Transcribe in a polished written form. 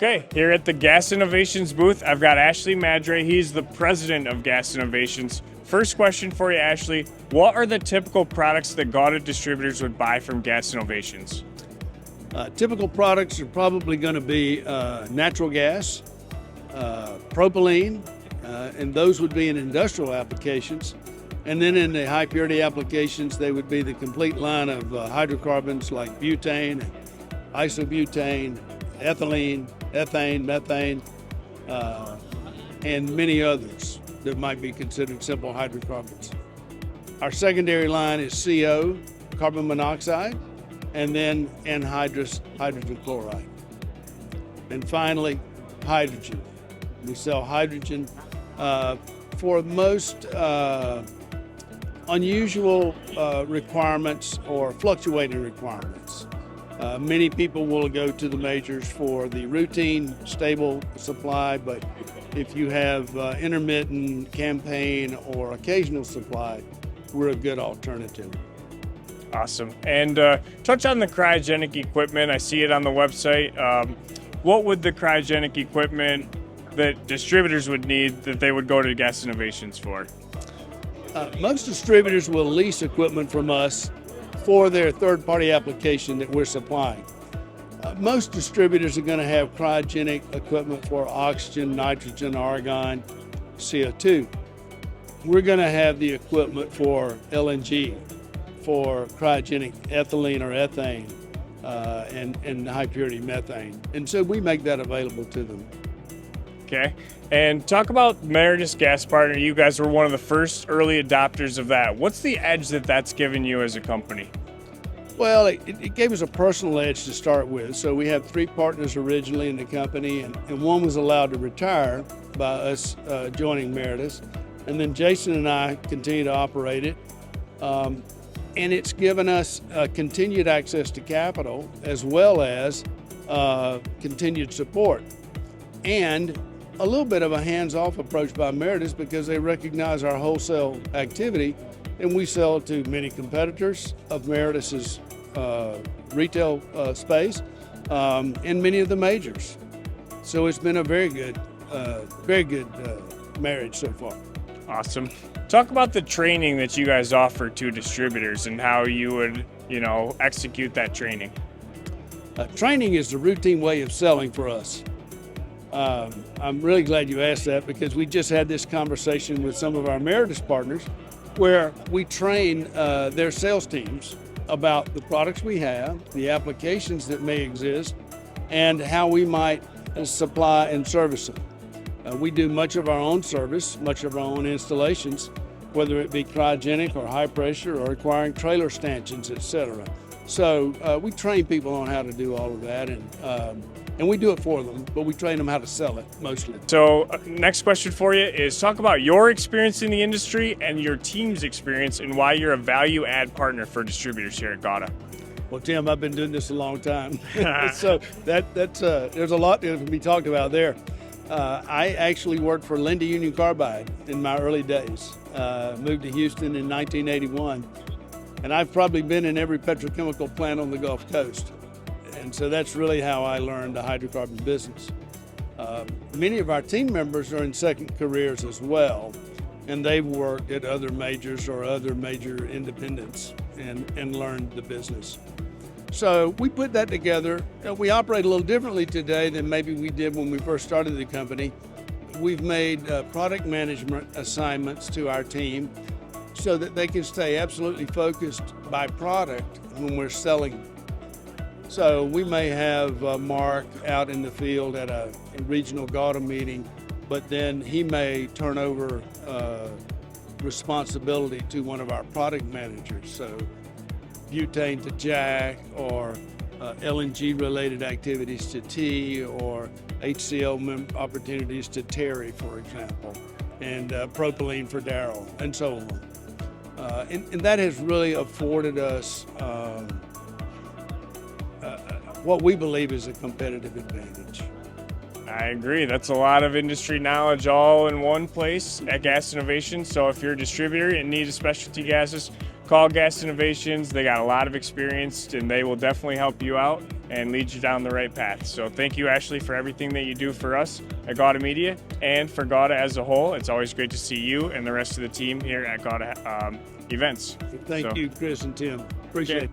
Okay, here at the Gas Innovations booth, I've got Ashley Madray. He's the president of Gas Innovations. First question for you, Ashley. What are the typical products that GAWDA Distributors would buy from Gas Innovations? Typical products are probably going to be natural gas, propylene, and those would be in industrial applications. And then in the high purity applications, they would be the complete line of hydrocarbons like butane, isobutane, ethylene, ethane, methane, and many others that might be considered simple hydrocarbons. Our secondary line is CO, carbon monoxide, and then anhydrous hydrogen chloride. And finally, hydrogen. We sell hydrogen for most unusual requirements or fluctuating requirements. Many people will go to the majors for the routine, stable supply, but if you have intermittent, campaign, or occasional supply, we're a good alternative. Awesome. And touch on the cryogenic equipment. I see it on the website. What would the cryogenic equipment that distributors would need that they would go to Gas Innovations for? Most distributors will lease equipment from us for their third-party application that we're supplying. Most distributors are going to have cryogenic equipment for oxygen, nitrogen, argon, CO2. We're going to have the equipment for LNG, for cryogenic ethylene or ethane, and high-purity methane. And so we make that available to them. Okay. And talk about Meredith's Gas Partner. You guys were one of the first early adopters of that. What's the edge that that's given you as a company? Well, it gave us a personal edge to start with. So we have 3 partners originally in the company, and one was allowed to retire by us joining Meredith. And then Jason and I continue to operate it. And it's given us continued access to capital as well as continued support. And a little bit of a hands-off approach by Meredith because they recognize our wholesale activity, and we sell to many competitors of Meredith's retail space and many of the majors. So it's been a very good marriage so far. Awesome. Talk about the training that you guys offer to distributors and how you would, execute that training. Training is the routine way of selling for us. I'm really glad you asked that because we just had this conversation with some of our Meredith partners where we train their sales teams about the products we have, the applications that may exist, and how we might supply and service them. We do much of our own service, much of our own installations, whether it be cryogenic or high pressure or requiring trailer stanchions, etc. So we train people on how to do all of that, and we do it for them, but we train them how to sell it mostly. So next question for you is talk about your experience in the industry and your team's experience and why you're a value add partner for distributors here at GAWDA. Well, Tim, I've been doing this a long time. So that's there's a lot that can be talked about there. I actually worked for Linde Union Carbide in my early days. Moved to Houston in 1981. And I've probably been in every petrochemical plant on the Gulf Coast. And so that's really how I learned the hydrocarbon business. Many of our team members are in second careers as well, and they've worked at other majors or other major independents and learned the business. So we put that together. We operate a little differently today than maybe we did when we first started the company. We've made product management assignments to our team so that they can stay absolutely focused by product when we're selling. So we may have Mark out in the field at a regional GAWDA meeting, but then he may turn over responsibility to one of our product managers. So butane to Jack, or LNG related activities to T, or HCl opportunities to Terry, for example, and propylene for Daryl, and so on. And that has really afforded us what we believe is a competitive advantage. I agree. That's a lot of industry knowledge all in one place at Gas Innovations. So if you're a distributor and need a specialty gases, call Gas Innovations. They got a lot of experience and they will definitely help you out and lead you down the right path. So thank you, Ashley, for everything that you do for us at GAWDA Media and for GAWDA as a whole. It's always great to see you and the rest of the team here at GAWDA events. Thank you, Chris and Tim. Appreciate it.